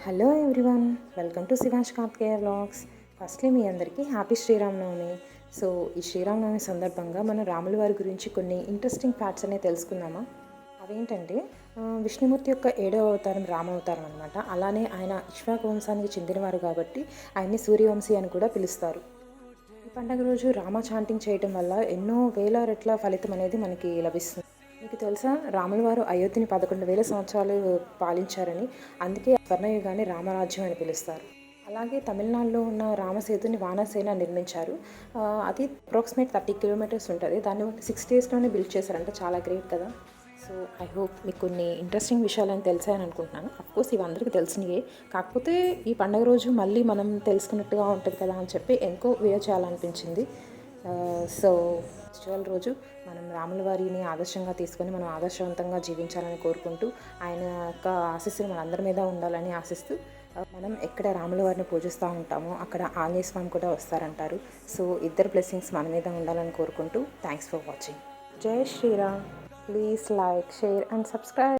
Hello everyone, welcome to Shivansh Karthikeya vlogs. Firstly మీ అందరికీ happy Sri Rama Navami. So ఈ శ్రీరామనవమి సందర్భంగా మనం రాముల వారి గురించి కొన్ని ఇంట్రెస్టింగ్ ఫ్యాక్ట్స్ అనేవి తెలుసుకుందామా. అవేంటంటే విష్ణుమూర్తి యొక్క 7వ అవతారం రామావతారం అనమాట. అలానే ఆయన ఇక్ష్వాకు వంశానికి చెందినవారు కాబట్టి ఆయన్ని సూర్యవంశీ అని కూడా పిలుస్తారు. ఈ పండుగ రోజు రామ చాంటింగ్ చేయటం వల్ల ఎన్నో వేల రెట్ల ఫలితం అనేది మనకి లభిస్తుంది. మీకు తెలుసా, రాముల వారు అయోధ్యని 11,000 సంవత్సరాలు పాలించారని, అందుకే స్వర్ణయుగాన్ని రామరాజ్యం అని పిలుస్తారు. అలాగే తమిళనాడులో ఉన్న రామసేతుని వానరసేన నిర్మించారు. అది అప్రాక్సిమేట్ 30 కిలోమీటర్స్ ఉంటుంది. దాన్ని 6 డేస్లోనే బిల్డ్ చేశారంటే చాలా గ్రేట్ కదా. సో ఐ హోప్ మీకు కొన్ని ఇంట్రెస్టింగ్ విషయాలని తెలిసాయని అనుకుంటున్నాను. అఫ్కోర్స్ ఇవి అందరికీ తెలిసినవే, కాకపోతే ఈ పండుగ రోజు మళ్ళీ మనం తెలుసుకున్నట్టుగా ఉంటుంది కదా అని చెప్పి ఎంకో వీడియో చేయాలనిపించింది. సో ఫెస్టివల్ రోజు మనం రాముల వారిని ఆదర్శంగా తీసుకొని మనం ఆదర్శవంతంగా జీవించాలని కోరుకుంటూ, ఆయన యొక్క ఆశీస్సులు మనందరి మీద ఉండాలని ఆశిస్తూ, మనం ఎక్కడ రాముల వారిని పూజిస్తూ ఉంటామో అక్కడ ఆంజనేయ స్వామి కూడా వస్తారంటారు. సో ఇద్దరు బ్లెస్సింగ్స్ మన మీద ఉండాలని కోరుకుంటూ థ్యాంక్స్ ఫర్ వాచింగ్. జై Sri Ram. Please like, share and subscribe.